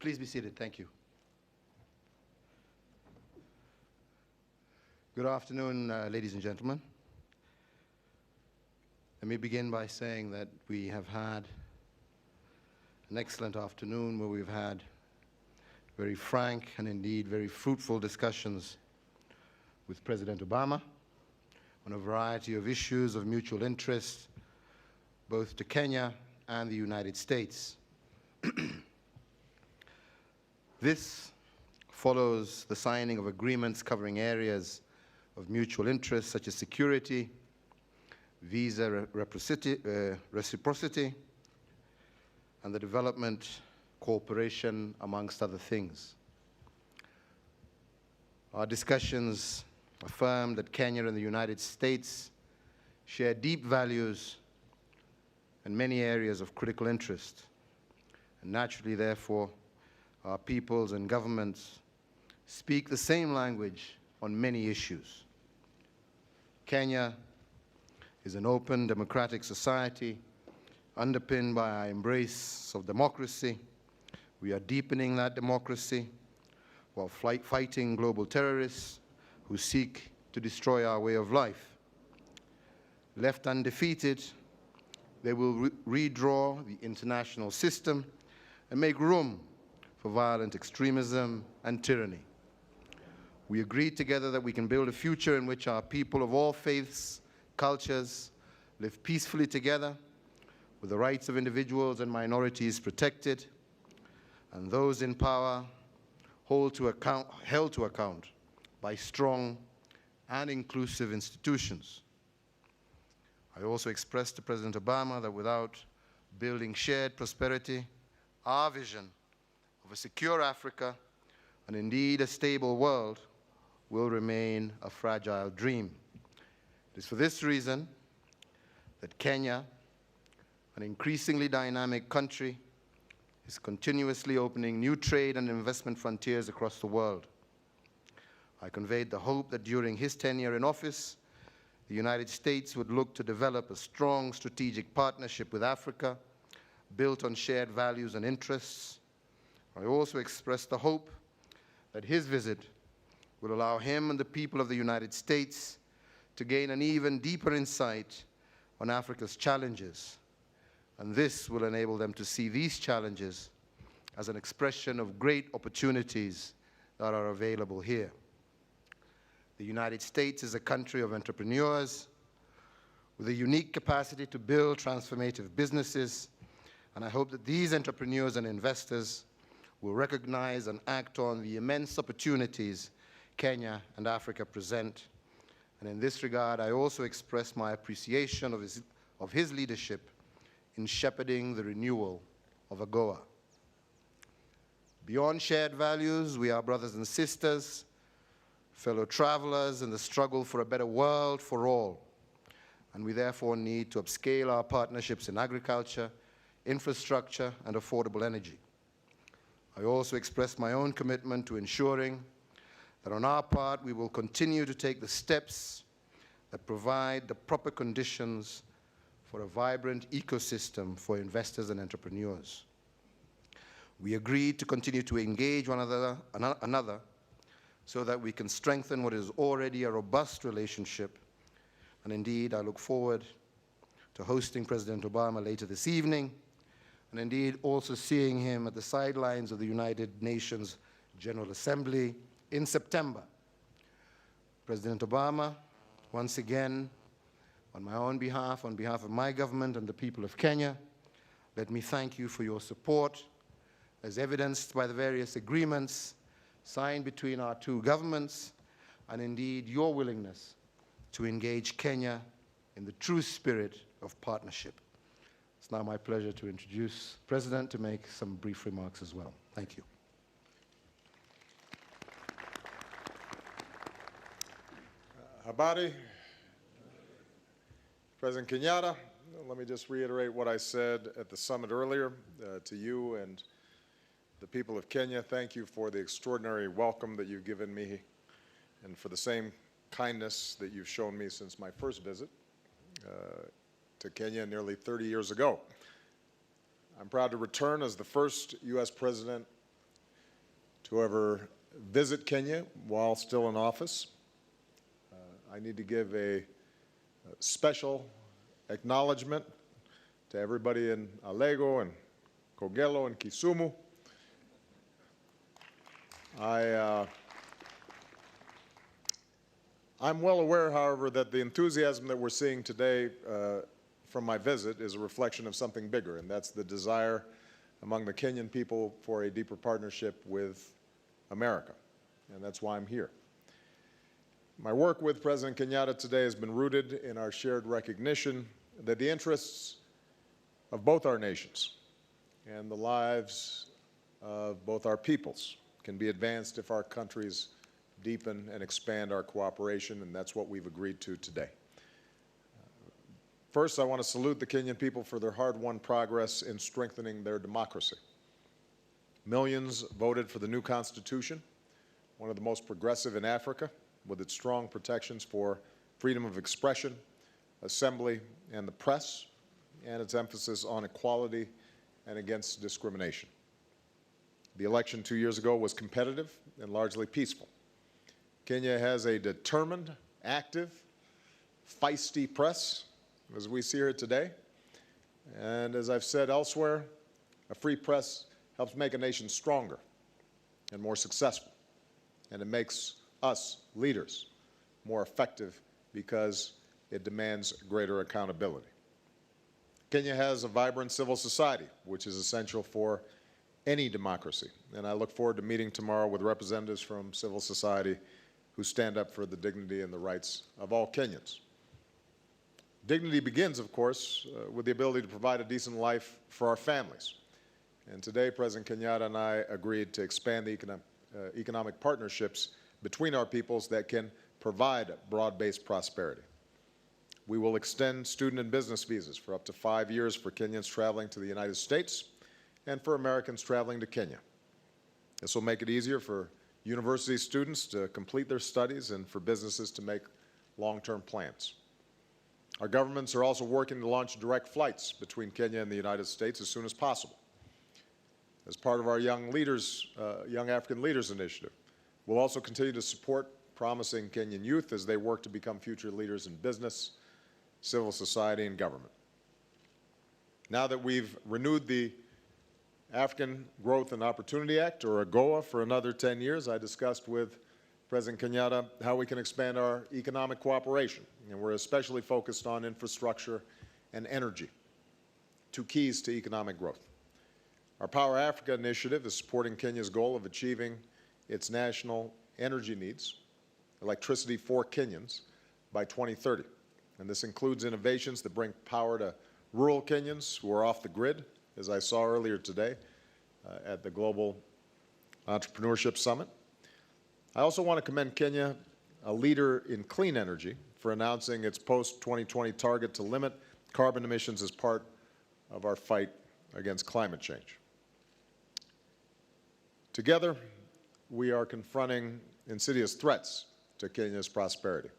Please be seated. Thank you. Good afternoon, ladies and gentlemen. Let me begin by saying that we have had an excellent afternoon where we've had very frank and indeed very fruitful discussions with President Obama on a variety of issues of mutual interest, both to Kenya and the United States. This follows the signing of agreements covering areas of mutual interest such as security, visa reciprocity, and the development cooperation, amongst other things. Our discussions affirmed that Kenya and the United States share deep values in many areas of critical interest. And naturally, therefore, our peoples and governments speak the same language on many issues. Kenya is an open, democratic society underpinned by our embrace of democracy. We are deepening that democracy while fighting global terrorists who seek to destroy our way of life. Left undefeated, they will redraw the international system and make room for violent extremism and tyranny. We agreed together that we can build a future in which our people of all faiths, cultures, live peacefully together, with the rights of individuals and minorities protected, and those in power held to account by strong and inclusive institutions. I also expressed to President Obama that without building shared prosperity, our vision of a secure Africa, and indeed a stable world, will remain a fragile dream. It is for this reason that Kenya, an increasingly dynamic country, is continuously opening new trade and investment frontiers across the world. I conveyed the hope that during his tenure in office, the United States would look to develop a strong strategic partnership with Africa, built on shared values and interests. I also expressed the hope that his visit will allow him and the people of the United States to gain an even deeper insight on Africa's challenges. And this will enable them to see these challenges as an expression of great opportunities that are available here. The United States is a country of entrepreneurs with a unique capacity to build transformative businesses, and I hope that these entrepreneurs and investors will recognize and act on the immense opportunities Kenya and Africa present. And in this regard, I also express my appreciation of his leadership in shepherding the renewal of AGOA. Beyond shared values, we are brothers and sisters, fellow travelers in the struggle for a better world for all. And we therefore need to upscale our partnerships in agriculture, infrastructure, and affordable energy. I also expressed my own commitment to ensuring that on our part we will continue to take the steps that provide the proper conditions for a vibrant ecosystem for investors and entrepreneurs. We agreed to continue to engage one another so that we can strengthen what is already a robust relationship. And indeed, I look forward to hosting President Obama later this evening, and indeed also seeing him at the sidelines of the United Nations General Assembly in September. President Obama, once again, on my own behalf, on behalf of my government and the people of Kenya, let me thank you for your support, as evidenced by the various agreements signed between our two governments, and indeed your willingness to engage Kenya in the true spirit of partnership. It's now my pleasure to introduce the President to make some brief remarks as well. Thank you. Habari, President Kenyatta, let me just reiterate what I said at the summit earlier to you and the people of Kenya. Thank you for the extraordinary welcome that you've given me and for the same kindness that you've shown me since my first visit to Kenya nearly 30 years ago. I'm proud to return as the first U.S. president to whoever visit Kenya while still in office. I need to give a special acknowledgement to everybody in Alego and Kogelo and Kisumu. I'm well aware, however, that the enthusiasm that we're seeing today from my visit is a reflection of something bigger, and that's the desire among the Kenyan people for a deeper partnership with America, and that's why I'm here. My work with President Kenyatta today has been rooted in our shared recognition that the interests of both our nations and the lives of both our peoples can be advanced if our countries deepen and expand our cooperation, and that's what we've agreed to today. First, I want to salute the Kenyan people for their hard-won progress in strengthening their democracy. Millions voted for the new constitution, one of the most progressive in Africa, with its strong protections for freedom of expression, assembly, and the press, and its emphasis on equality and against discrimination. The election 2 years ago was competitive and largely peaceful. Kenya has a determined, active, feisty press, as we see here today. And as I've said elsewhere, a free press helps make a nation stronger and more successful. And it makes us, leaders, more effective because it demands greater accountability. Kenya has a vibrant civil society, which is essential for any democracy. And I look forward to meeting tomorrow with representatives from civil society who stand up for the dignity and the rights of all Kenyans. Dignity begins, of course, with the ability to provide a decent life for our families. And today, President Kenyatta and I agreed to expand the economic partnerships between our peoples that can provide broad-based prosperity. We will extend student and business visas for up to 5 years for Kenyans traveling to the United States and for Americans traveling to Kenya. This will make it easier for university students to complete their studies and for businesses to make long-term plans. Our governments are also working to launch direct flights between Kenya and the United States as soon as possible. As part of our Young African Leaders Initiative, we'll also continue to support promising Kenyan youth as they work to become future leaders in business, civil society, and government. Now that we've renewed the African Growth and Opportunity Act, or AGOA, for another 10 years, I discussed with President Kenyatta how we can expand our economic cooperation, and we're especially focused on infrastructure and energy, two keys to economic growth. Our Power Africa initiative is supporting Kenya's goal of achieving its national energy needs, electricity for Kenyans, by 2030. And this includes innovations that bring power to rural Kenyans who are off the grid, as I saw earlier today at the Global Entrepreneurship Summit. I also want to commend Kenya, a leader in clean energy, for announcing its post-2020 target to limit carbon emissions as part of our fight against climate change. Together, we are confronting insidious threats to Kenya's prosperity.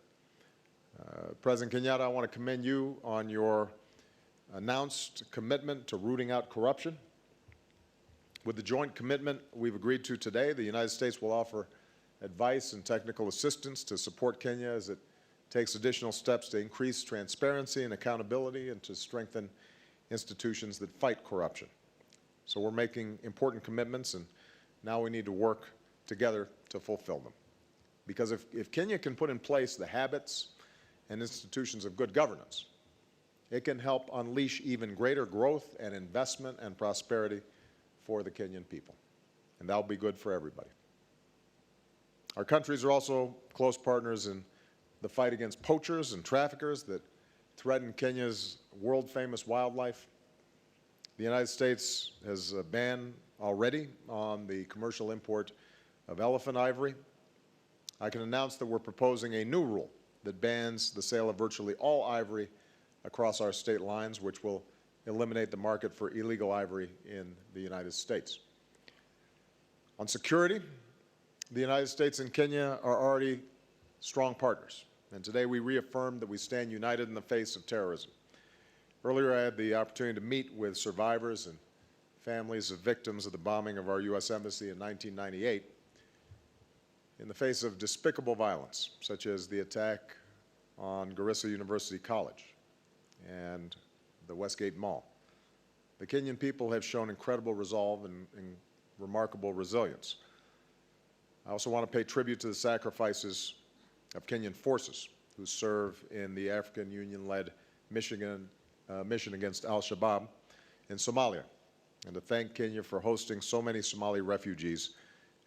President Kenyatta, I want to commend you on your announced commitment to rooting out corruption. With the joint commitment we've agreed to today, the United States will offer advice and technical assistance to support Kenya as it takes additional steps to increase transparency and accountability and to strengthen institutions that fight corruption. So we're making important commitments, and now we need to work together to fulfill them. Because if Kenya can put in place the habits and institutions of good governance, it can help unleash even greater growth and investment and prosperity for the Kenyan people. And that'll be good for everybody. Our countries are also close partners in the fight against poachers and traffickers that threaten Kenya's world-famous wildlife. The United States has a ban already on the commercial import of elephant ivory. I can announce that we're proposing a new rule that bans the sale of virtually all ivory across our state lines, which will eliminate the market for illegal ivory in the United States. On security, the United States and Kenya are already strong partners, and today we reaffirmed that we stand united in the face of terrorism. Earlier, I had the opportunity to meet with survivors and families of victims of the bombing of our U.S. Embassy in 1998, in the face of despicable violence, such as the attack on Garissa University College and the Westgate Mall. The Kenyan people have shown incredible resolve and remarkable resilience. I also want to pay tribute to the sacrifices of Kenyan forces who serve in the African Union-led mission against al-Shabaab in Somalia, and to thank Kenya for hosting so many Somali refugees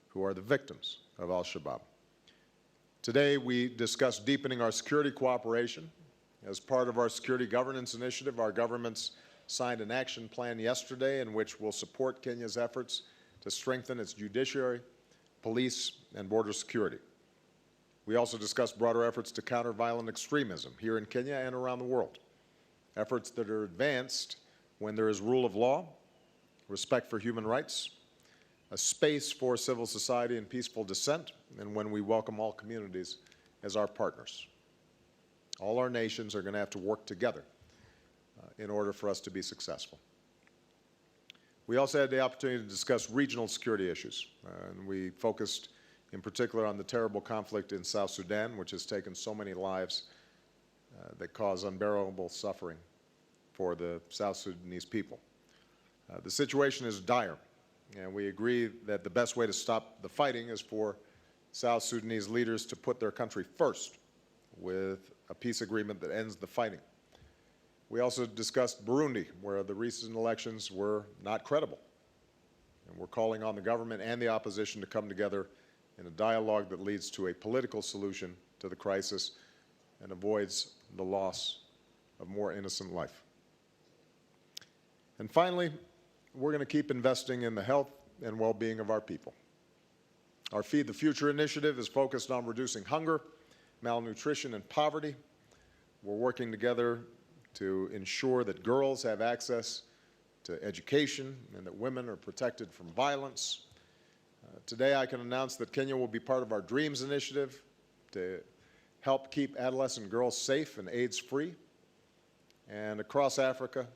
who are the victims of al-Shabaab. Today, we discuss deepening our security cooperation. As part of our security governance initiative, our governments signed an action plan yesterday in which we'll support Kenya's efforts to strengthen its judiciary, police, and border security. We also discussed broader efforts to counter violent extremism here in Kenya and around the world, efforts that are advanced when there is rule of law, respect for human rights, a space for civil society and peaceful dissent, and when we welcome all communities as our partners. All our nations are going to have to work together in order for us to be successful. We also had the opportunity to discuss regional security issues, and we focused in particular on the terrible conflict in South Sudan, which has taken so many lives that cause unbearable suffering for the South Sudanese people. The situation is dire, and we agree that the best way to stop the fighting is for South Sudanese leaders to put their country first with a peace agreement that ends the fighting. We also discussed Burundi, where the recent elections were not credible. And we're calling on the government and the opposition to come together in a dialogue that leads to a political solution to the crisis and avoids the loss of more innocent life. And finally, we're going to keep investing in the health and well-being of our people. Our Feed the Future initiative is focused on reducing hunger, malnutrition, and poverty. We're working together to ensure that girls have access to education and that women are protected from violence. Today, I can announce that Kenya will be part of our Dreams initiative to help keep adolescent girls safe and AIDS-free. And across Africa,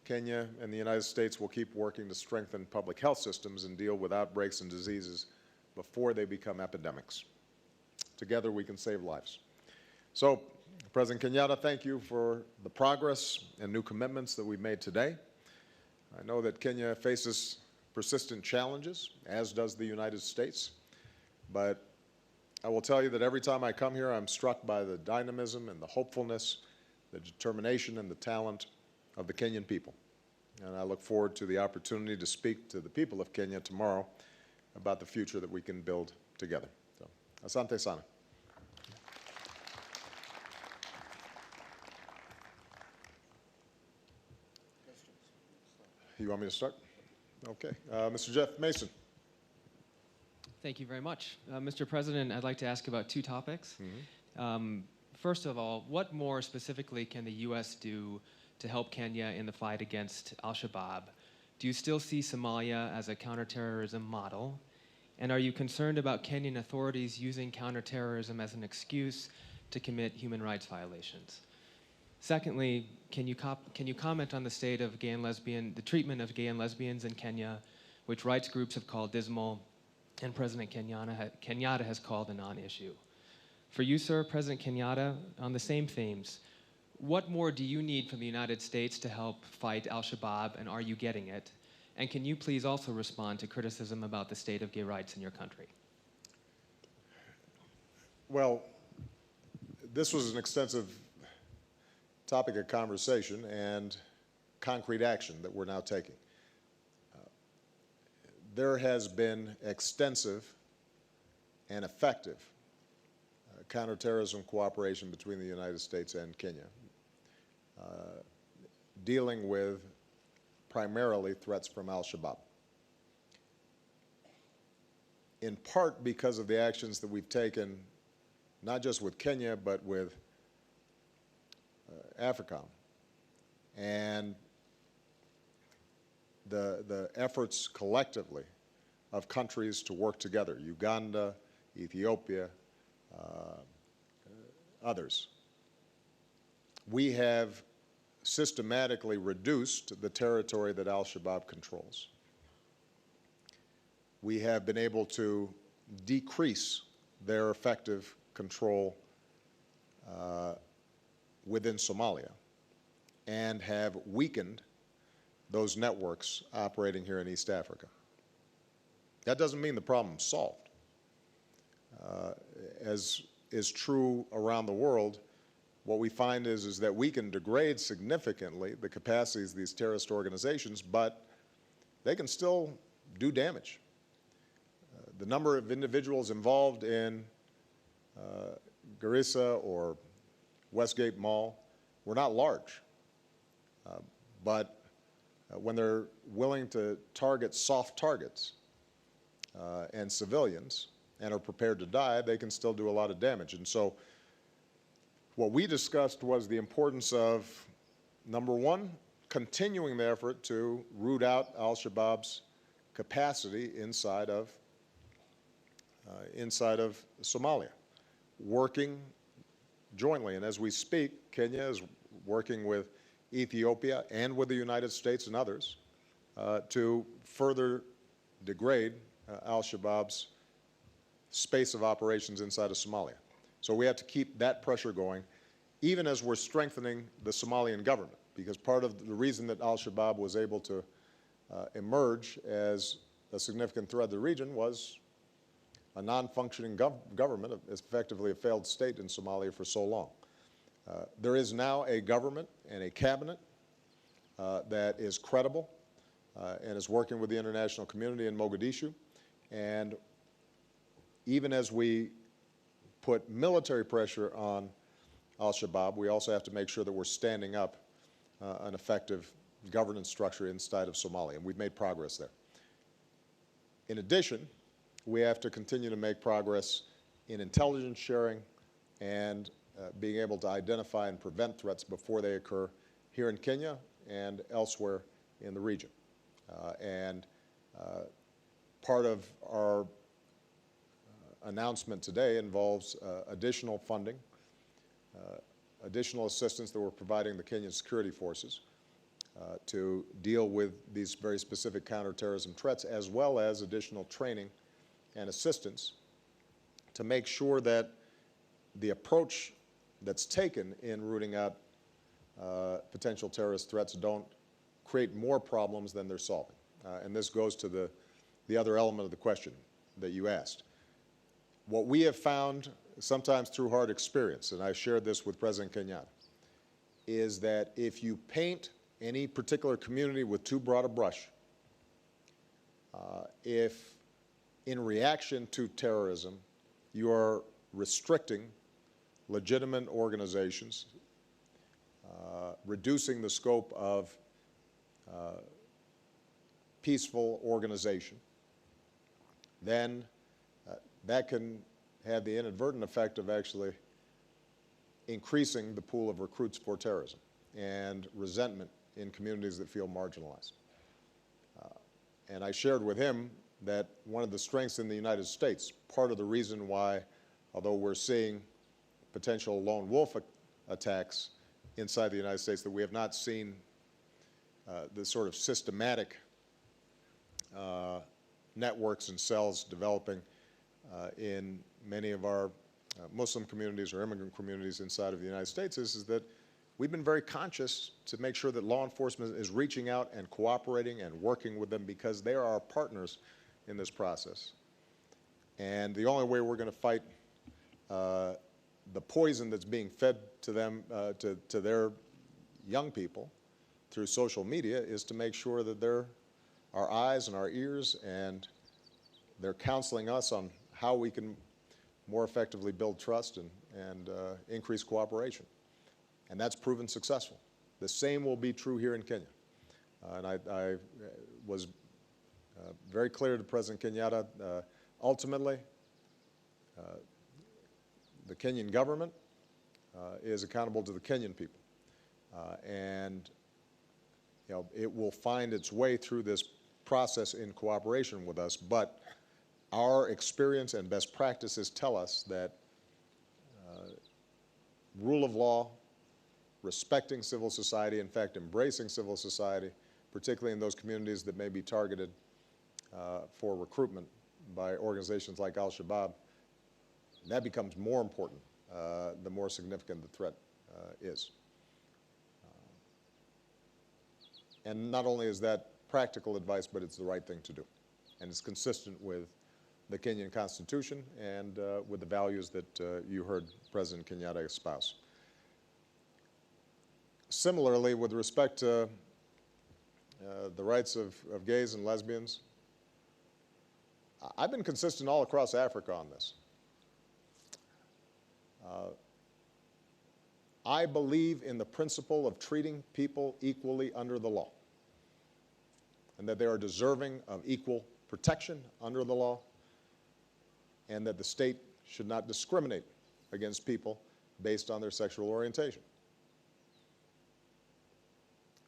Kenya and the United States will keep working to strengthen public health systems and deal with outbreaks and diseases before they become epidemics. Together, we can save lives. So, President Kenyatta, thank you for the progress and new commitments that we've made today. I know that Kenya faces persistent challenges, as does the United States, but I will tell you that every time I come here, I'm struck by the dynamism and the hopefulness, the determination and the talent of the Kenyan people. And I look forward to the opportunity to speak to the people of Kenya tomorrow about the future that we can build together. So, asante sana. You want me to start? Okay. Mr. Jeff Mason. Thank you very much. Mr. President, I'd like to ask about two topics. First of all, what more specifically can the U.S. do to help Kenya in the fight against al-Shabaab? Do you still see Somalia as a counterterrorism model? And are you concerned about Kenyan authorities using counterterrorism as an excuse to commit human rights violations? Secondly, can you comment on the state of the treatment of gay and lesbians in Kenya, which rights groups have called dismal, and President Kenyatta has called a non-issue? For you, sir, President Kenyatta, on the same themes, what more do you need from the United States to help fight al-Shabaab, and are you getting it? And can you please also respond to criticism about the state of gay rights in your country? Well, this was an extensive topic of conversation and concrete action that we're now taking. There has been extensive and effective counterterrorism cooperation between the United States and Kenya, dealing with primarily threats from al-Shabaab. In part because of the actions that we've taken, not just with Kenya, but with AFRICOM, and the efforts collectively of countries to work together, Uganda, Ethiopia, others. We have systematically reduced the territory that al-Shabaab controls. We have been able to decrease their effective control within Somalia and have weakened those networks operating here in East Africa. That doesn't mean the problem's solved. As is true around the world, what we find is that we can degrade significantly the capacities of these terrorist organizations, but they can still do damage. The number of individuals involved in Garissa or Westgate Mall were not large, but when they're willing to target soft targets and civilians and are prepared to die, they can still do a lot of damage. And so what we discussed was the importance of, number one, continuing the effort to root out al-Shabaab's capacity inside of Somalia, working jointly. And as we speak, Kenya is working with Ethiopia and with the United States and others to further degrade al-Shabaab's space of operations inside of Somalia. So we have to keep that pressure going, even as we're strengthening the Somalian government, because part of the reason that al-Shabaab was able to emerge as a significant threat to the region was a non-functioning government, effectively a failed state in Somalia for so long. There is now a government and a cabinet that is credible and is working with the international community in Mogadishu. And even as we put military pressure on al-Shabaab, we also have to make sure that we're standing up an effective governance structure inside of Somalia, and we've made progress there. In addition, we have to continue to make progress in intelligence sharing and being able to identify and prevent threats before they occur here in Kenya and elsewhere in the region. Part of our announcement today involves additional funding, additional assistance that we're providing the Kenyan security forces to deal with these very specific counterterrorism threats, as well as additional training and assistance to make sure that the approach that's taken in rooting out potential terrorist threats don't create more problems than they're solving. And this goes to the other element of the question that you asked. What we have found, sometimes through hard experience, and I shared this with President Kenyatta, is that if you paint any particular community with too broad a brush, if in reaction to terrorism you are restricting legitimate organizations, reducing the scope of peaceful organization, then that can have the inadvertent effect of actually increasing the pool of recruits for terrorism and resentment in communities that feel marginalized. And I shared with him that one of the strengths in the United States, part of the reason why, although we're seeing potential lone wolf attacks inside the United States, that we have not seen the sort of systematic networks and cells developing in many of our Muslim communities or immigrant communities inside of the United States is that we've been very conscious to make sure that law enforcement is reaching out and cooperating and working with them, because they are our partners in this process. And the only way we're going to fight the poison that's being fed to them, to their young people through social media, is to make sure that they're our eyes and our ears, and they're counseling us on how we can more effectively build trust and increase cooperation. And that's proven successful. The same will be true here in Kenya. And I was very clear to President Kenyatta, ultimately, the Kenyan government is accountable to the Kenyan people. And it will find its way through this process in cooperation with us, but our experience and best practices tell us that rule of law, respecting civil society, in fact, embracing civil society, particularly in those communities that may be targeted for recruitment by organizations like al-Shabaab, And that becomes more important the more significant the threat is. And not only is that practical advice, but it's the right thing to do. And it's consistent with the Kenyan Constitution and with the values that you heard President Kenyatta espouse. Similarly, with respect to the rights of gays and lesbians, I've been consistent all across Africa on this. I believe in the principle of treating people equally under the law, and that they are deserving of equal protection under the law, and that the state should not discriminate against people based on their sexual orientation.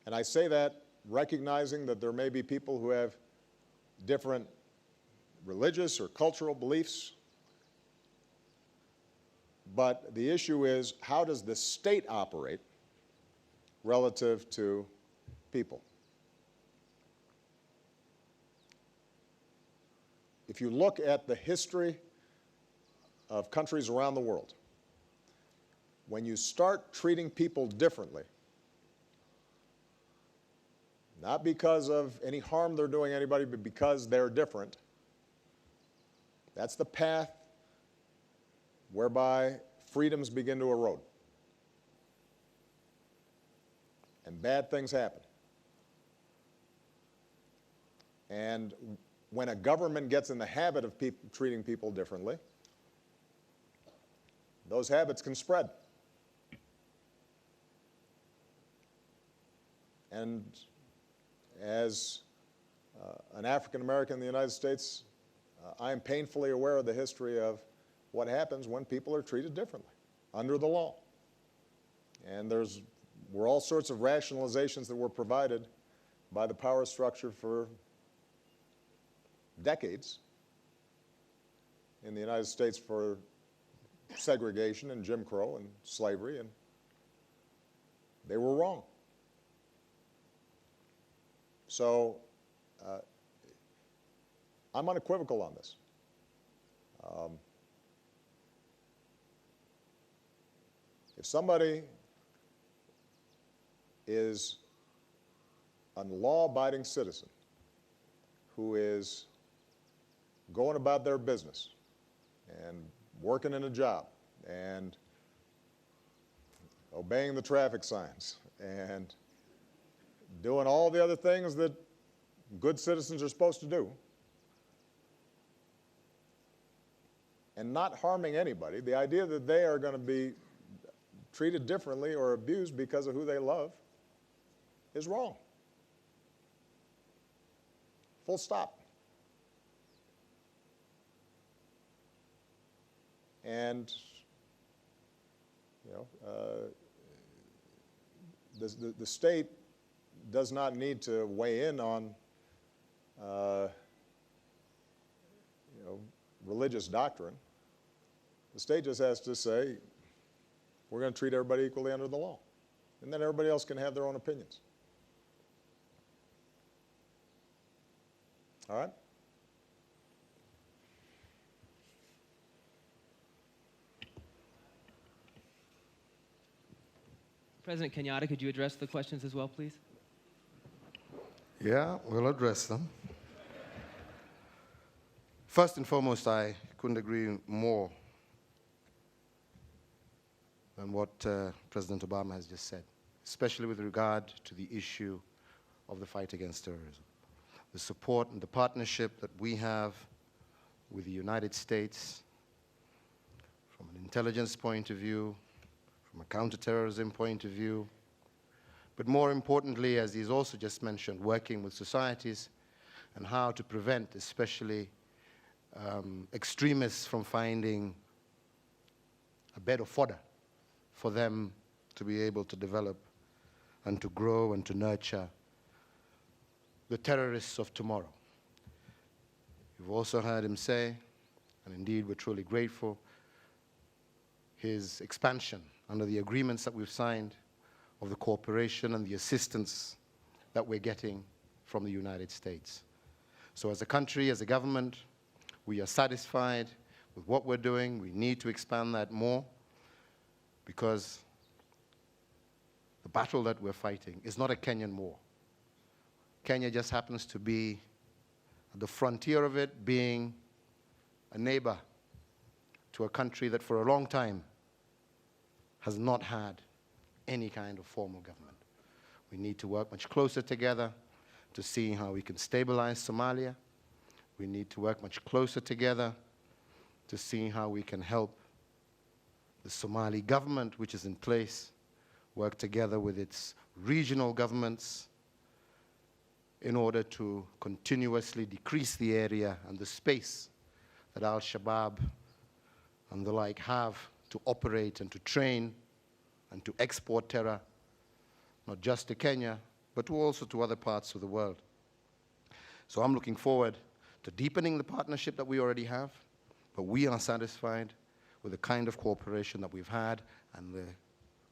And I say that recognizing that there may be people who have different religious or cultural beliefs, but the issue is, how does the state operate relative to people? If you look at the history of countries around the world, when you start treating people differently, not because of any harm they're doing anybody, but because they're different, that's the path whereby freedoms begin to erode. And bad things happen. And when a government gets in the habit of treating people differently, those habits can spread. And as an African American in the United States, I am painfully aware of the history of what happens when people are treated differently under the law. And were all sorts of rationalizations that were provided by the power structure for decades in the United States for segregation and Jim Crow and slavery, and they were wrong. So I'm unequivocal on this. If somebody is a law-abiding citizen who is going about their business and working in a job and obeying the traffic signs and doing all the other things that good citizens are supposed to do, and not harming anybody, the idea that they are going to be treated differently or abused because of who they love is wrong. Full stop. And, the state does not need to weigh in on, religious doctrine. The state just has to say, we're going to treat everybody equally under the law. And then everybody else can have their own opinions. All right? President Kenyatta, could you address the questions as well, please? Yeah, we'll address them. First and foremost, I couldn't agree more than what President Obama has just said, especially with regard to the issue of the fight against terrorism. The support and the partnership that we have with the United States from an intelligence point of view, from a counterterrorism point of view, but more importantly, as he's also just mentioned, working with societies and how to prevent, especially extremists from finding a bed of fodder for them to be able to develop and to grow and to nurture the terrorists of tomorrow. You've also heard him say, and indeed we're truly grateful, his expansion under the agreements that we've signed of the cooperation and the assistance that we're getting from the United States. So as a country, as a government, we are satisfied with what we're doing. We need to expand that more, because the battle that we're fighting is not a Kenyan war. Kenya just happens to be at the frontier of it, being a neighbor to a country that for a long time has not had any kind of formal government. We need to work much closer together to see how we can stabilize Somalia. We need to work much closer together to see how we can help the Somali government, which is in place, work together with its regional governments in order to continuously decrease the area and the space that Al-Shabaab and the like have to operate and to train and to export terror, not just to Kenya, but also to other parts of the world. So I'm looking forward to deepening the partnership that we already have, but we are satisfied with the kind of cooperation that we've had and the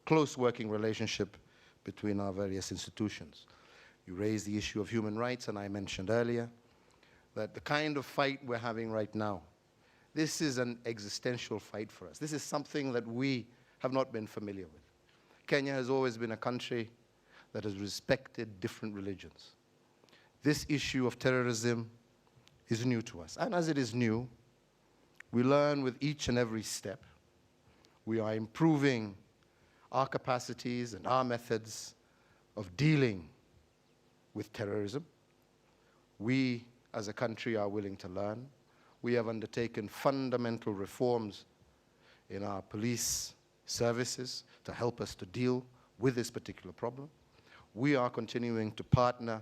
close working relationship between our various institutions. You raised the issue of human rights, and I mentioned earlier that the kind of fight we're having right now, this is an existential fight for us. This is something that we have not been familiar with. Kenya has always been a country that has respected different religions. This issue of terrorism is new to us. And as it is new, we learn with each and every step. We are improving our capacities and our methods of dealing with terrorism. We, as a country, are willing to learn. We have undertaken fundamental reforms in our police services to help us to deal with this particular problem. We are continuing to partner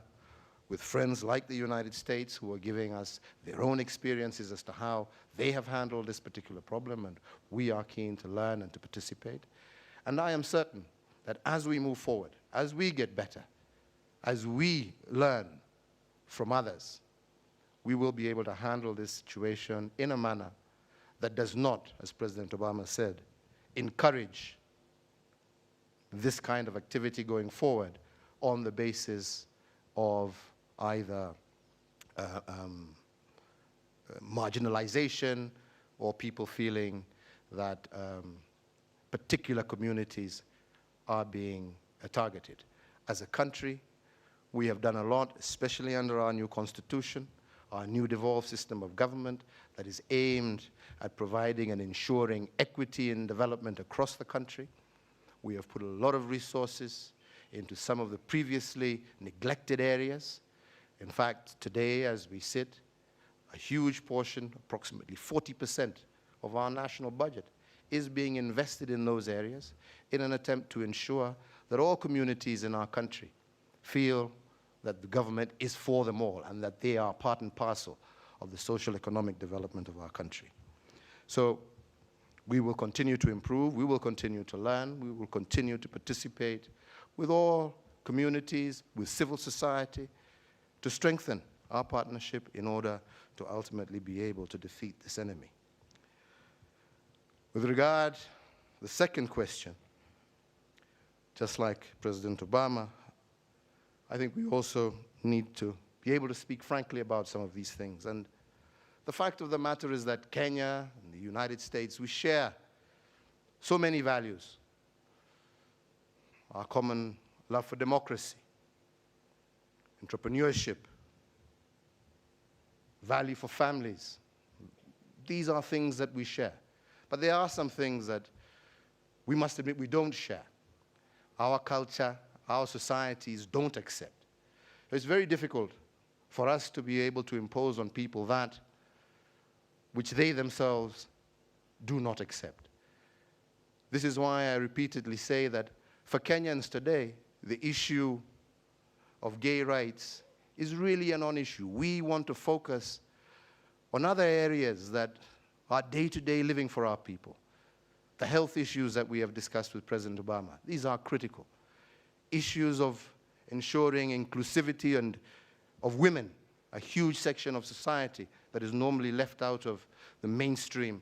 with friends like the United States, who are giving us their own experiences as to how they have handled this particular problem, and we are keen to learn and to participate. And I am certain that as we move forward, as we get better, as we learn from others, we will be able to handle this situation in a manner that does not, as President Obama said, encourage this kind of activity going forward on the basis of either marginalization or people feeling that particular communities are being targeted. As a country, we have done a lot, especially under our new constitution, our new devolved system of government that is aimed at providing and ensuring equity and development across the country. We have put a lot of resources into some of the previously neglected areas. In fact, today, as we sit, a huge portion, approximately 40% of our national budget, is being invested in those areas in an attempt to ensure that all communities in our country feel that the government is for them all and that they are part and parcel of the social economic development of our country. So we will continue to improve, we will continue to learn, we will continue to participate with all communities, with civil society, to strengthen our partnership in order to ultimately be able to defeat this enemy. With regard to the second question, just like President Obama, I think we also need to be able to speak frankly about some of these things. And the fact of the matter is that Kenya and the United States, we share so many values. Our common love for democracy, entrepreneurship, value for families. These are things that we share. But there are some things that we must admit we don't share. Our culture, our societies don't accept. It's very difficult for us to be able to impose on people that which they themselves do not accept. This is why I repeatedly say that for Kenyans today, the issue of gay rights is really a non-issue. We want to focus on other areas that are day-to-day living for our people. The health issues that we have discussed with President Obama, these are critical. Issues of ensuring inclusivity and of women, a huge section of society that is normally left out of the mainstream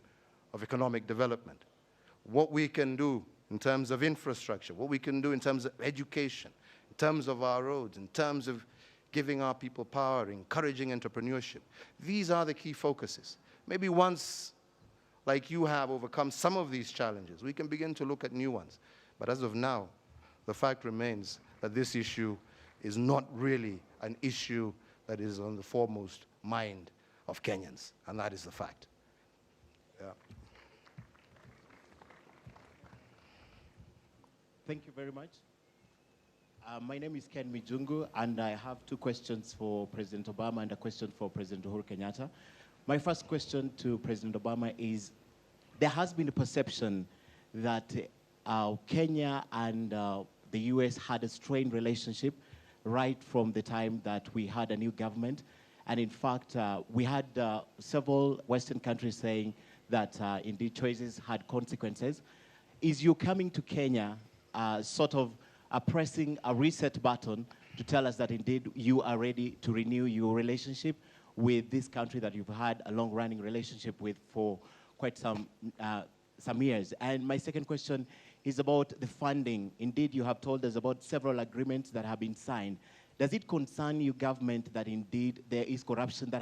of economic development. What we can do in terms of infrastructure, what we can do in terms of education, in terms of our roads, in terms of giving our people power, encouraging entrepreneurship. These are the key focuses. Maybe once like you have, overcome some of these challenges, we can begin to look at new ones. But as of now, the fact remains that this issue is not really an issue that is on the foremost mind of Kenyans, and that is the fact. Yeah. Thank you very much. My name is Ken Mijungu, and I have two questions for President Obama and a question for President Uhuru Kenyatta. My first question to President Obama is, there has been a perception that Kenya and the US had a strained relationship right from the time that we had a new government. And in fact, we had several Western countries saying that indeed choices had consequences. Is you coming to Kenya sort of pressing a reset button to tell us that indeed you are ready to renew your relationship with this country that you've had a long-running relationship with for quite some years? And my second question is about the funding. Indeed, you have told us about several agreements that have been signed. Does it concern you, government, that indeed there is corruption that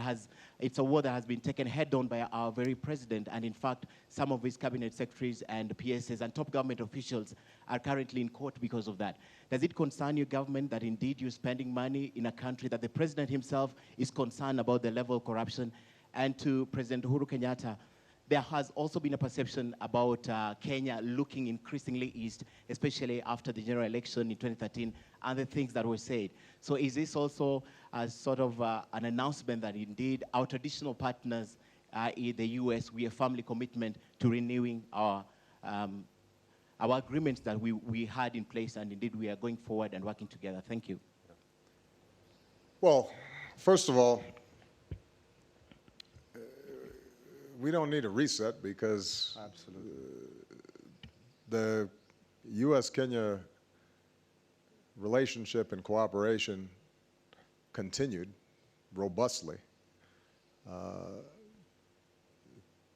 it's a war that has been taken head-on by our very president, and in fact, some of his cabinet secretaries and PSs and top government officials are currently in court because of that? Does it concern you, government, that indeed you're spending money in a country that the president himself is concerned about the level of corruption? And to President Uhuru Kenyatta, there has also been a perception about Kenya looking increasingly east, especially after the general election in 2013 and the things that were said. So is this also a sort of an announcement that indeed our traditional partners in the US, we have firmly commitment to renewing our agreements that we had in place, and indeed we are going forward and working together? Thank you. Well, first of all, we don't need a reset because the U.S.-Kenya relationship and cooperation continued robustly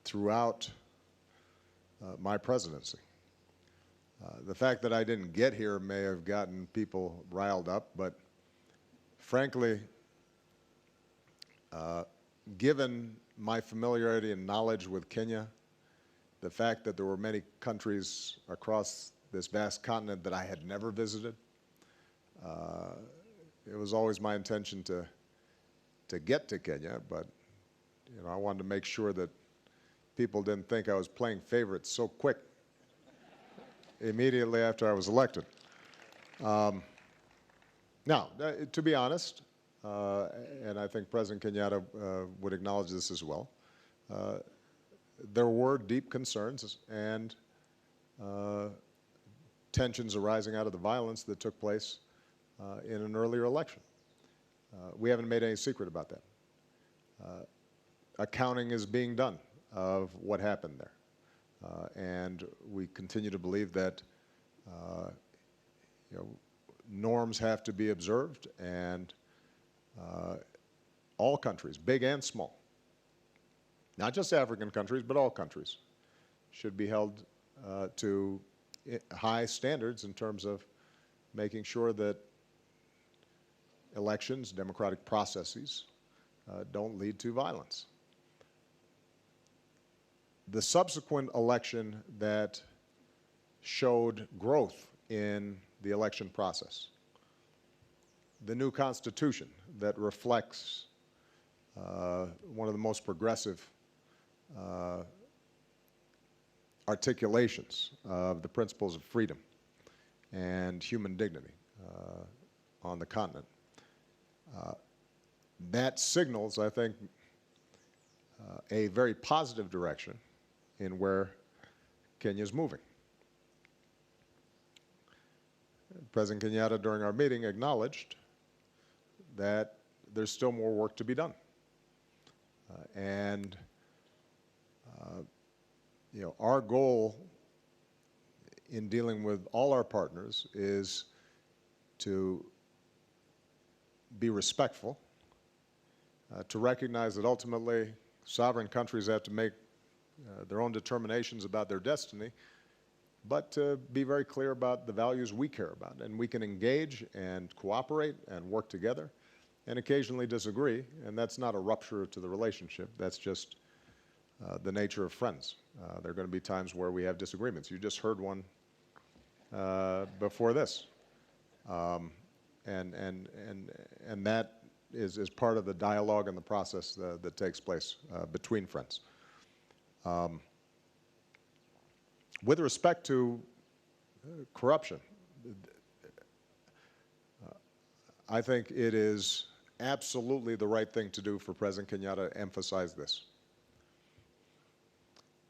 throughout my presidency. The fact that I didn't get here may have gotten people riled up, but frankly, given my familiarity and knowledge with Kenya, the fact that there were many countries across this vast continent that I had never visited, it was always my intention to get to Kenya, but I wanted to make sure that people didn't think I was playing favorites so quick immediately after I was elected. Now, to be honest, and I think President Kenyatta would acknowledge this as well, there were deep concerns and tensions arising out of the violence that took place in an earlier election. We haven't made any secret about that. Accounting is being done of what happened there. And we continue to believe that norms have to be observed, and all countries, big and small, not just African countries, but all countries, should be held to high standards in terms of making sure that elections, democratic processes, don't lead to violence. The subsequent election that showed growth in the election process, the new constitution that reflects one of the most progressive articulations of the principles of freedom and human dignity on the continent. That signals, I think, a very positive direction in where Kenya is moving. President Kenyatta, during our meeting, acknowledged that there's still more work to be done. Our goal in dealing with all our partners is to be respectful, to recognize that ultimately sovereign countries have to make their own determinations about their destiny, but to be very clear about the values we care about. And we can engage and cooperate and work together and occasionally disagree, and that's not a rupture to the relationship. That's just the nature of friends. There are going to be times where we have disagreements. You just heard one before this. And that is part of the dialogue and the process that takes place between friends. With respect to corruption, I think it is absolutely the right thing to do for President Kenyatta to emphasize this.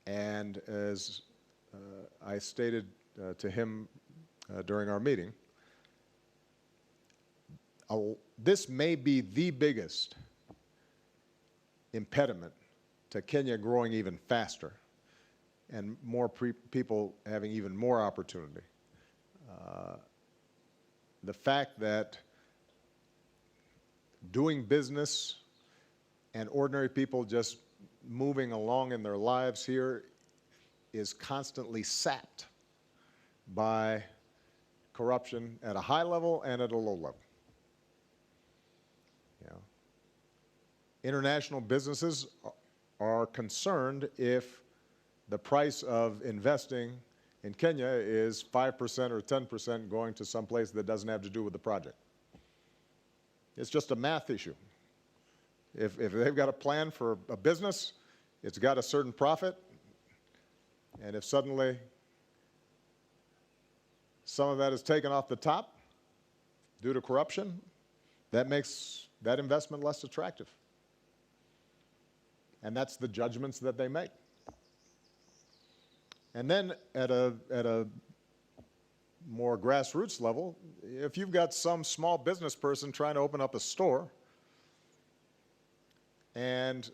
And as I stated to him during our meeting, this may be the biggest impediment to Kenya growing even faster and more people having even more opportunity. The fact that doing business and ordinary people just moving along in their lives here is constantly sapped by corruption at a high level and at a low level. You know, international businesses are concerned if the price of investing in Kenya is 5% or 10% going to some place that doesn't have to do with the project. It's just a math issue. If they've got a plan for a business, it's got a certain profit, and if suddenly some of that is taken off the top due to corruption, that makes that investment less attractive. And that's the judgments that they make. And then at a more grassroots level, if you've got some small business person trying to open up a store and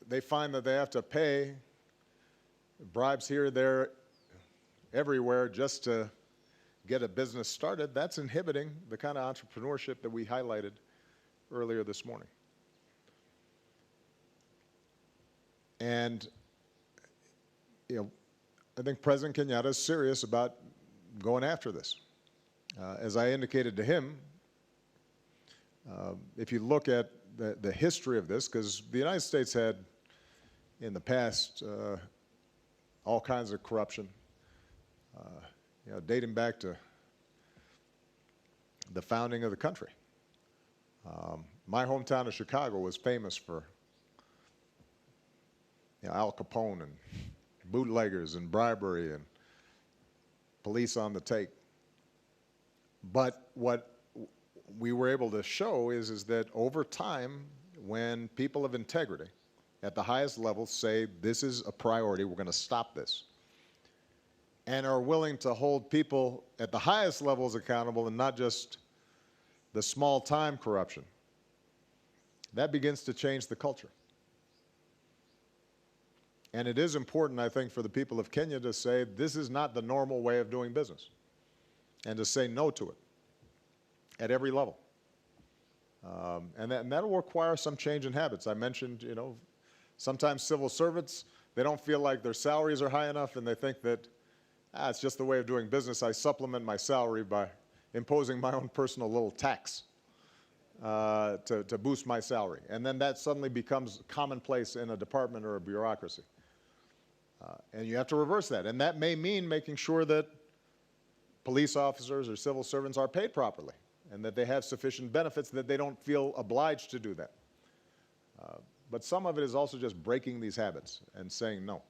they find that they have to pay bribes here, there, everywhere just to get a business started, that's inhibiting the kind of entrepreneurship that we highlighted earlier this morning. And, you know, I think President Kenyatta is serious about going after this. As I indicated to him, if you look at the history of this, because the United States had in the past all kinds of corruption, you know, dating back to the founding of the country. My hometown of Chicago was famous for, you know, Al Capone and bootleggers and bribery and police on the take. But what we were able to show is that over time, when people of integrity at the highest level say this is a priority, we're going to stop this, and are willing to hold people at the highest levels accountable and not just the small-time corruption, that begins to change the culture. And it is important, I think, for the people of Kenya to say this is not the normal way of doing business, and to say no to it at every level. And that'll require some change in habits. I mentioned, you know, sometimes civil servants, they don't feel like their salaries are high enough, and they think that, it's just the way of doing business. I supplement my salary by imposing my own personal little tax to boost my salary. And then that suddenly becomes commonplace in a department or a bureaucracy. And you have to reverse that. And that may mean making sure that police officers or civil servants are paid properly and that they have sufficient benefits, that they don't feel obliged to do that. But some of it is also just breaking these habits and saying no.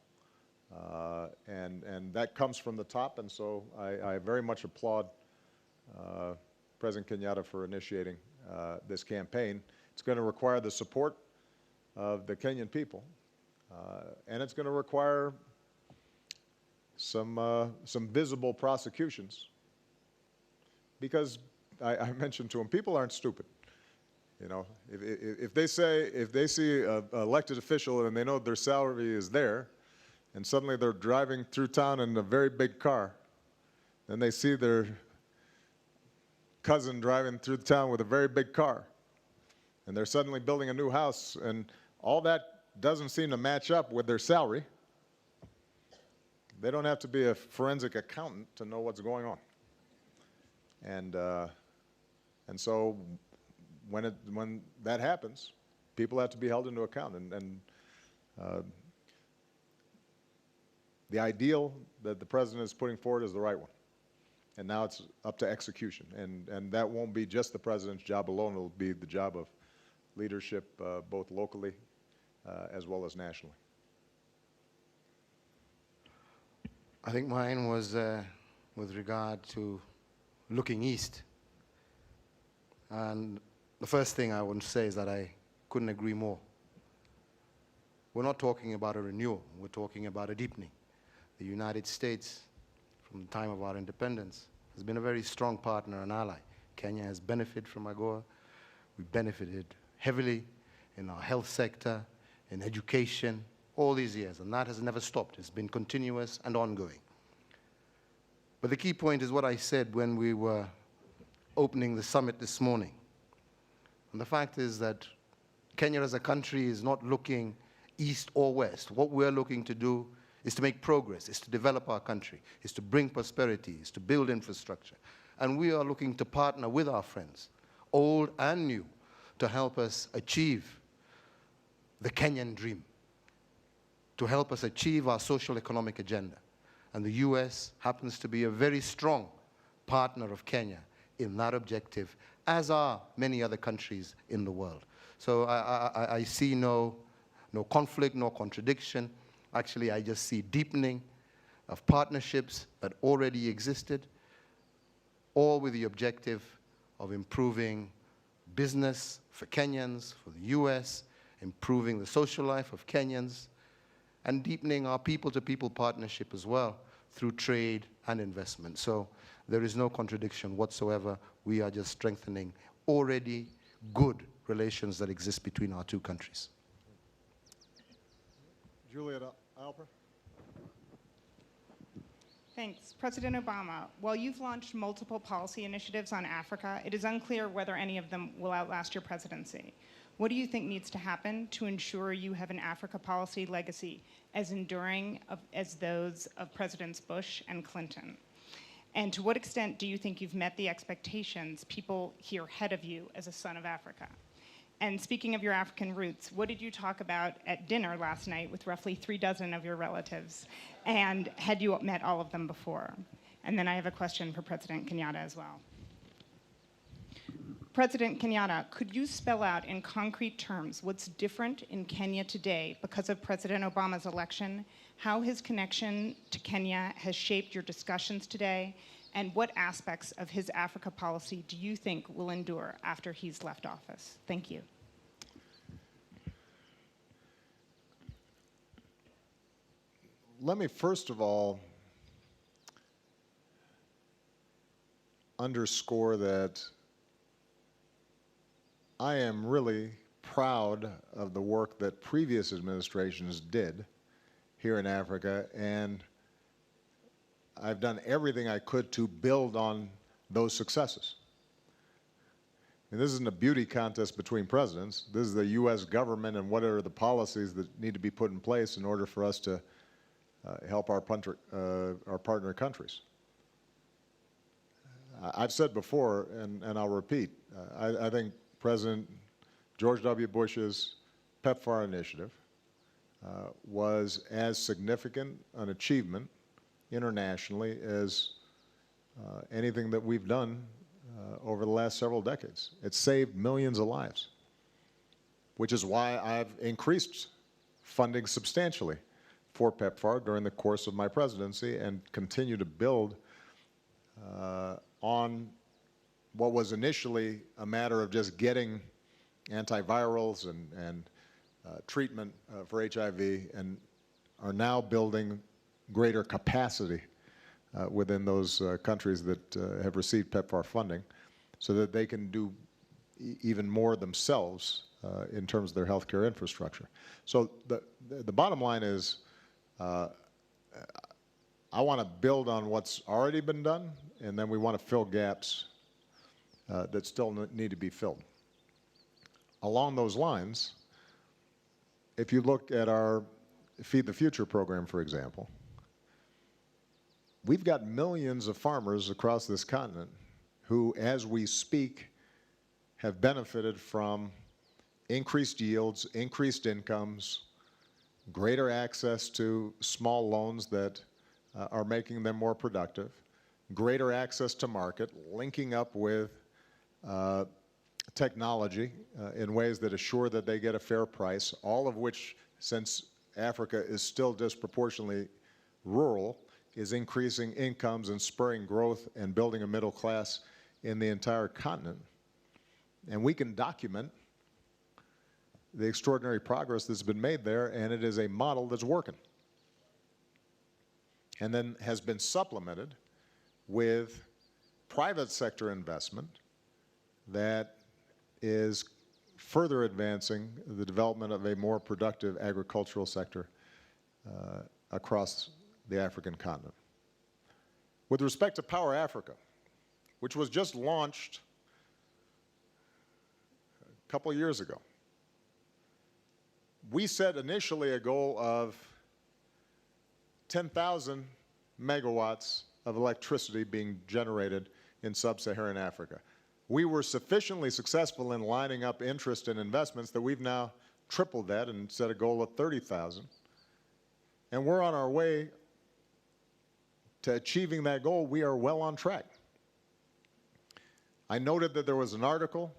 And that comes from the top, and so I very much applaud President Kenyatta for initiating this campaign. It's going to require the support of the Kenyan people, and it's going to require some visible prosecutions, because I mentioned to him, people aren't stupid. You know, if they see an elected official and they know their salary is there, and suddenly they're driving through town in a very big car, then they see their cousin driving through the town with a very big car, and they're suddenly building a new house, and all that doesn't seem to match up with their salary. They don't have to be a forensic accountant to know what's going on. And so when that happens, people have to be held into account. And the ideal that the president is putting forward is the right one. And now it's up to execution. And that won't be just the president's job alone. It'll be the job of leadership both locally as well as nationally. I think mine was with regard to looking east. And the first thing I want to say is that I couldn't agree more. We're not talking about a renewal. We're talking about a deepening. The United States, from the time of our independence, has been a very strong partner and ally. Kenya has benefited from AGOA. We benefited heavily in our health sector, in education, all these years, and that has never stopped. It's been continuous and ongoing. But the key point is what I said when we were opening the summit this morning. And the fact is that Kenya as a country is not looking east or west. What we're looking to do is to make progress, is to develop our country, is to bring prosperity, is to build infrastructure. And we are looking to partner with our friends, old and new, to help us achieve the Kenyan dream, to help us achieve our social economic agenda. And the US happens to be a very strong partner of Kenya in that objective, as are many other countries in the world. So I see no conflict, no contradiction. Actually, I just see deepening of partnerships that already existed, all with the objective of improving business for Kenyans, for the US, improving the social life of Kenyans, and deepening our people-to-people partnership as well through trade and investment. So there is no contradiction whatsoever. We are just strengthening already good relations that exist between our two countries. Juliet Alper. Thanks. President Obama, while you've launched multiple policy initiatives on Africa, it is unclear whether any of them will outlast your presidency. What do you think needs to happen to ensure you have an Africa policy legacy as enduring as those of Presidents Bush and Clinton? And to what extent do you think you've met the expectations people here ahead of you as a son of Africa? And speaking of your African roots, what did you talk about at dinner last night with roughly 36 of your relatives? And had you met all of them before? And then I have a question for President Kenyatta as well. President Kenyatta, could you spell out in concrete terms what's different in Kenya today because of President Obama's election, how his connection to Kenya has shaped your discussions today, and what aspects of his Africa policy do you think will endure after he's left office? Thank you. Let me first of all underscore that I am really proud of the work that previous administrations did here in Africa, and I've done everything I could to build on those successes. And this isn't a beauty contest between presidents. This is the U.S. government and what are the policies that need to be put in place in order for us to help our partner countries. I've said before, and I'll repeat, I think President George W. Bush's PEPFAR initiative was as significant an achievement internationally as anything that we've done over the last several decades. It saved millions of lives, which is why I've increased funding substantially for PEPFAR during the course of my presidency and continue to build on what was initially a matter of just getting antivirals and treatment for HIV, and are now building greater capacity within those countries that have received PEPFAR funding so that they can do even more themselves in terms of their healthcare infrastructure. So the bottom line is I want to build on what's already been done, and then we want to fill gaps that still need to be filled. Along those lines, if you look at our Feed the Future program, for example, we've got millions of farmers across this continent who, as we speak, have benefited from increased yields, increased incomes, greater access to small loans that are making them more productive, greater access to market, linking up with technology in ways that assure that they get a fair price, all of which, since Africa is still disproportionately rural, is increasing incomes and spurring growth and building a middle class in the entire continent. And we can document the extraordinary progress that's been made there, and it is a model that's working. And then has been supplemented with private sector investment that is further advancing the development of a more productive agricultural sector across the African continent. With respect to Power Africa, which was just launched a couple years ago, we set initially a goal of 10,000 megawatts of electricity being generated in sub-Saharan Africa. We were sufficiently successful in lining up interest and investments that we've now tripled that and set a goal of 30,000. And we're on our way to achieving that goal. We are well on track. I noted that there was an article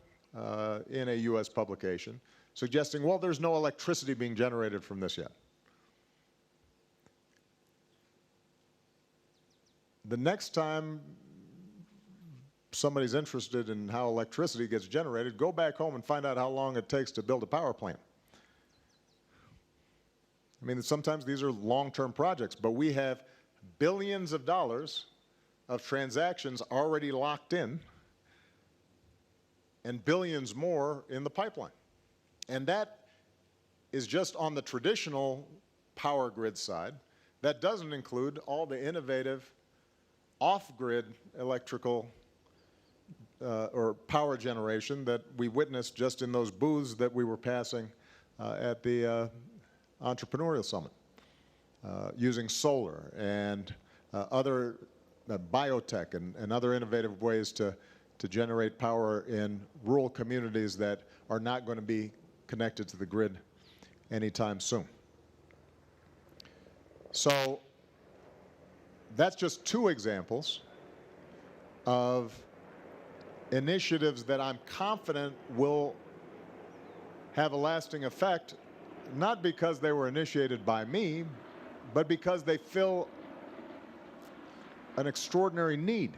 in a U.S. publication suggesting, well, there's no electricity being generated from this yet. The next time somebody's interested in how electricity gets generated, go back home and find out how long it takes to build a power plant. I mean, sometimes these are long-term projects, but we have billions of dollars of transactions already locked in and billions more in the pipeline. And that is just on the traditional power grid side. That doesn't include all the innovative off-grid electrical or power generation that we witnessed just in those booths that we were passing at the Entrepreneurial Summit, using solar and other biotech and other innovative ways to generate power in rural communities that are not going to be connected to the grid anytime soon. So that's just two examples of initiatives that I'm confident will have a lasting effect, not because they were initiated by me, but because they fill an extraordinary need.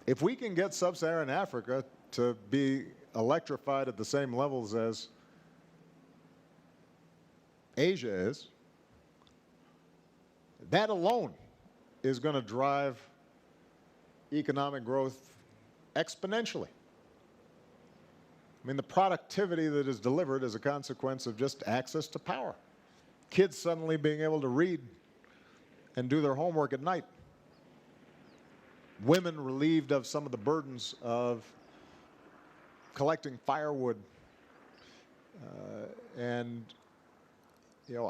If we can get sub-Saharan Africa to be electrified at the same levels as Asia is, that alone is going to drive economic growth exponentially. I mean, the productivity that is delivered is a consequence of just access to power. Kids suddenly being able to read and do their homework at night. Women relieved of some of the burdens of collecting firewood and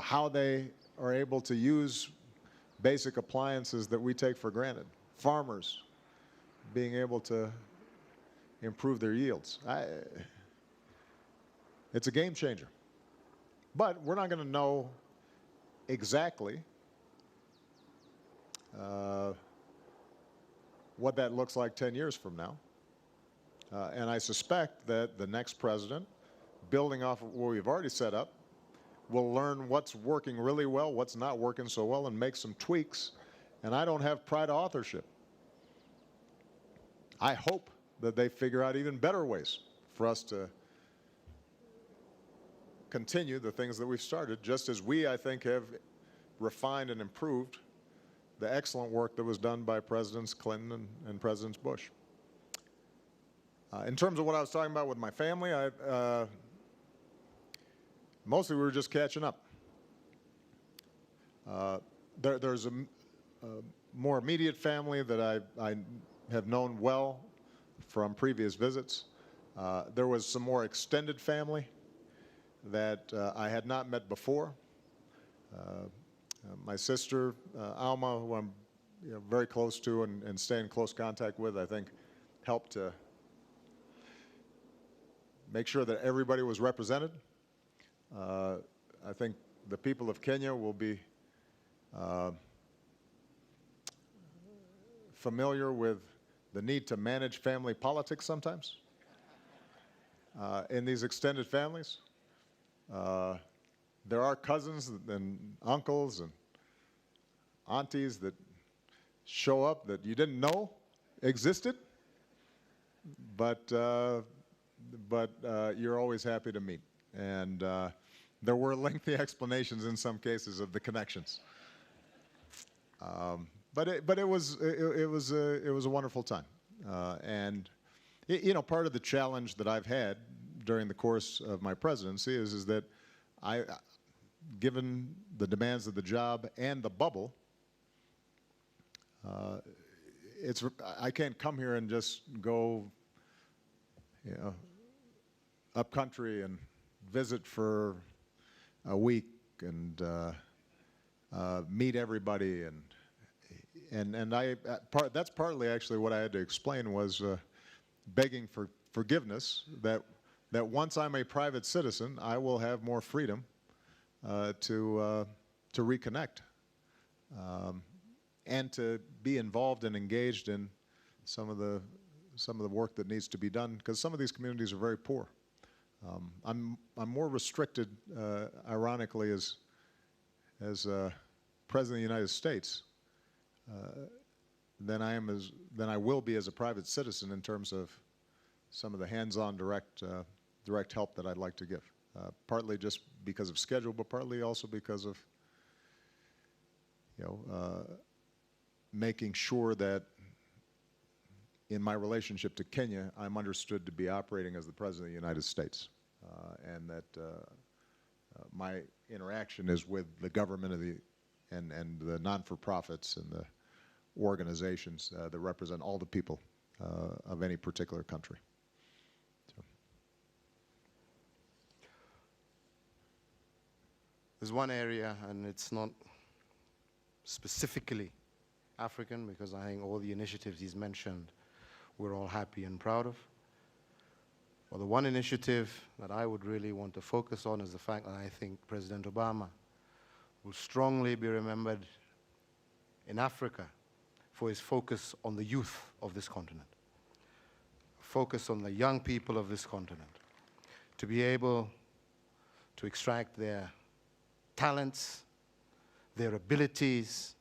how they are able to use basic appliances that we take for granted. Farmers being able to improve their yields. It's a game changer. But we're not going to know exactly what that looks like 10 years from now. And I suspect that the next president, building off of what we've already set up, will learn what's working really well, what's not working so well, and make some tweaks. And I don't have pride of authorship. I hope that they figure out even better ways for us to continue the things that we've started, just as we, I think, have refined and improved the excellent work that was done by Presidents Clinton and Presidents Bush. In terms of what I was talking about with my family, mostly we were just catching up. There's a more immediate family that I have known well from previous visits. There was some more extended family that I had not met before. My sister, Alma, who I'm very close to and stay in close contact with, I think helped to make sure that everybody was represented. I think the people of Kenya will be familiar with the need to manage family politics sometimes in these extended families. There are cousins and uncles and aunties that show up that you didn't know existed, but you're always happy to meet. And there were lengthy explanations in some cases of the connections. But it was a wonderful time. And you know, part of the challenge that I've had during the course of my presidency is that given the demands of the job and the bubble, I can't come here and just go, you know, up country and visit for a week and meet everybody, and that's partly actually what I had to explain was begging for forgiveness that once I'm a private citizen, I will have more freedom to reconnect and to be involved and engaged in some of the work that needs to be done, because some of these communities are very poor. I'm more restricted, ironically, as President of the United States than I will be as a private citizen in terms of some of the hands-on direct help that I'd like to give. Partly just because of schedule, but partly also because of, you know, making sure that in my relationship to Kenya, I'm understood to be operating as the President of the United States, and that my interaction is with the government of and the non-for-profits and the organizations that represent all the people of any particular country. So. There's one area, and it's not specifically African, because I think all the initiatives he's mentioned we're all happy and proud of. Well, the one initiative that I would really want to focus on is the fact that I think President Obama will strongly be remembered in Africa for his focus on the youth of this continent, focus on the young people of this continent, to be able to extract their talents, their abilities,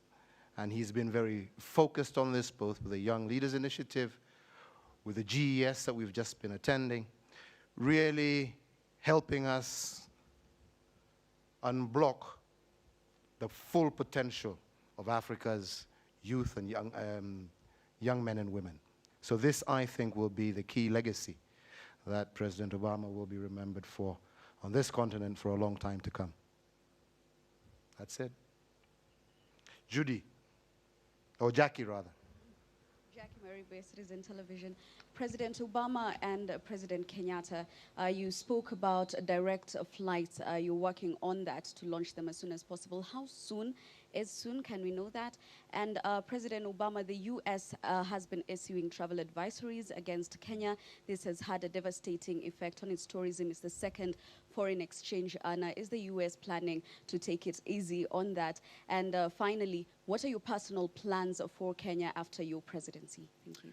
and he's been very focused on this, both with the Young Leaders Initiative, with the GES that we've just been attending, really helping us unblock the full potential of Africa's youth and young men and women. So this, I think, will be the key legacy that President Obama will be remembered for on this continent for a long time to come. That's it. Judy, or Jackie rather. Jackie Murray, Citizen Television. President Obama and President Kenyatta, you spoke about direct flights. You're working on that to launch them as soon as possible. How soon? As soon, can we know that? And President Obama, the U.S. Has been issuing travel advisories against Kenya. This has had a devastating effect on its tourism. It's the second foreign exchange earner. Is the U.S. planning to take it easy on that? And finally, what are your personal plans for Kenya after your presidency? Thank you.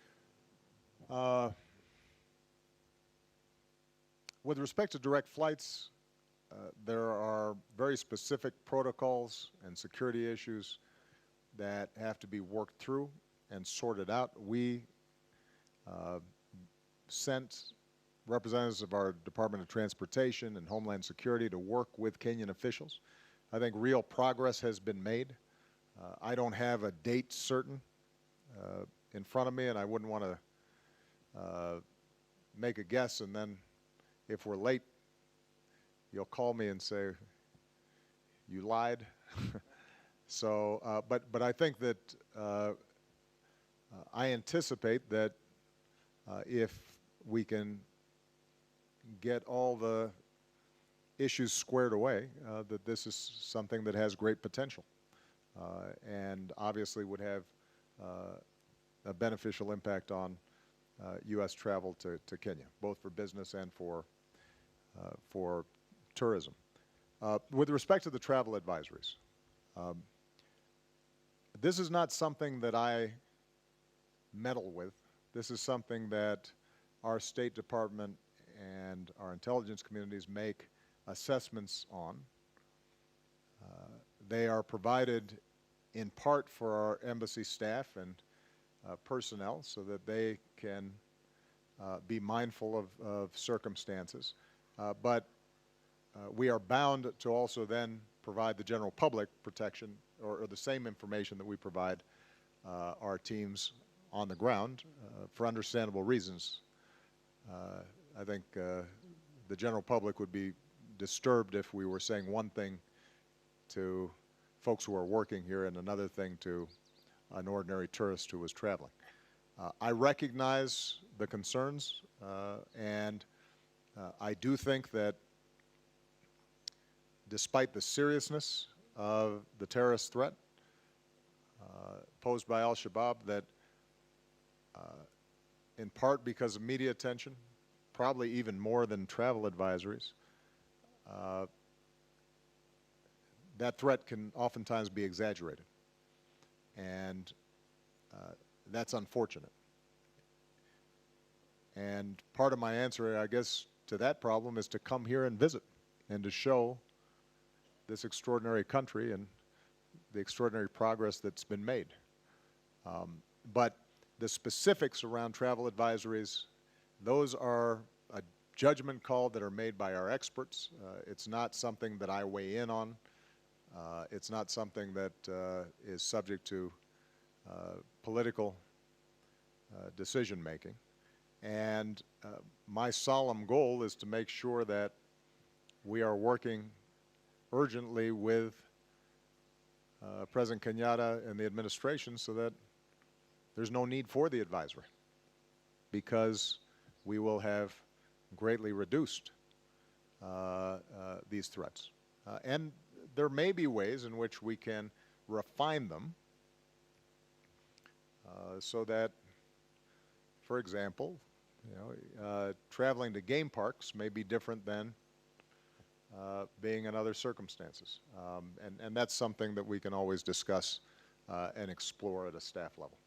With respect to direct flights, there are very specific protocols and security issues that have to be worked through and sorted out. We sent representatives of our Department of Transportation and Homeland Security to work with Kenyan officials. I think real progress has been made. I don't have a date certain in front of me, and I wouldn't want to make a guess, and then if we're late, you'll call me and say, you lied. So, but I think that I anticipate that if we can get all the issues squared away, that this is something that has great potential and obviously would have a beneficial impact on U.S. travel to Kenya, both for business and for for tourism. With respect to the travel advisories, this is not something that I meddle with. This is something that our State Department and our intelligence communities make assessments on. They are provided in part for our embassy staff and personnel so that they can be mindful of circumstances. But we are bound to also then provide the general public protection or the same information that we provide our teams on the ground for understandable reasons. I think the general public would be disturbed if we were saying one thing to folks who are working here and another thing to an ordinary tourist who was traveling. I recognize the concerns, and I do think that despite the seriousness of the terrorist threat posed by al-Shabaab, that in part because of media attention, probably even more than travel advisories, that threat can oftentimes be exaggerated. And that's unfortunate. And part of my answer, I guess, to that problem is to come here and visit and to show this extraordinary country and the extraordinary progress that's been made. But the specifics around travel advisories, those are a judgment call that are made by our experts. It's not something that I weigh in on. It's not something that is subject to political decision making. And my solemn goal is to make sure that we are working urgently with President Kenyatta and the administration so that there's no need for the advisory, because we will have greatly reduced these threats. And there may be ways in which we can refine them so that, for example, traveling to game parks may be different than being in other circumstances. And that's something that we can always discuss and explore at a staff level.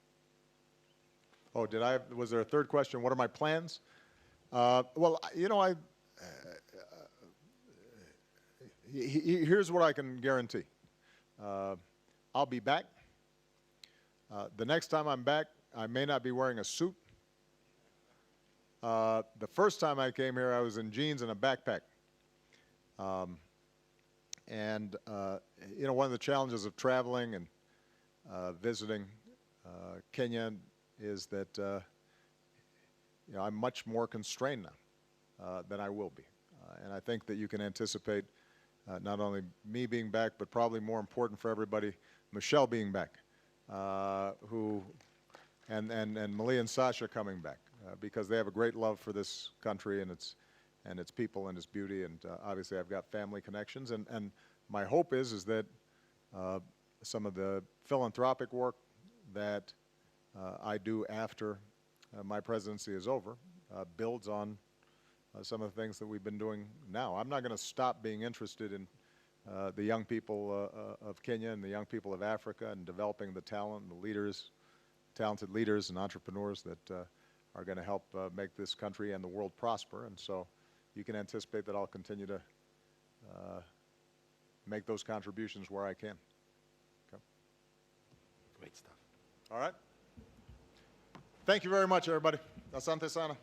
Oh, was there a third question? What are my plans? Well, here's what I can guarantee. I'll be back. The next time I'm back, I may not be wearing a suit. The first time I came here, I was in jeans and a backpack. One of the challenges of traveling and visiting Kenya is that I'm much more constrained now than I will be. And I think that you can anticipate not only me being back, but probably more important for everybody, Michelle being back, and Malia and Sasha coming back, because they have a great love for this country and its people and its beauty, and obviously I've got family connections, and my hope is that some of the philanthropic work that I do after my presidency is over builds on some of the things that we've been doing now. I'm not going to stop being interested in the young people of Kenya and the young people of Africa and developing the talent and the leaders, talented leaders and entrepreneurs that are going to help make this country and the world prosper. And so you can anticipate that I'll continue to make those contributions where I can. Okay. Great stuff. All right. Thank you very much, everybody. Asante sana.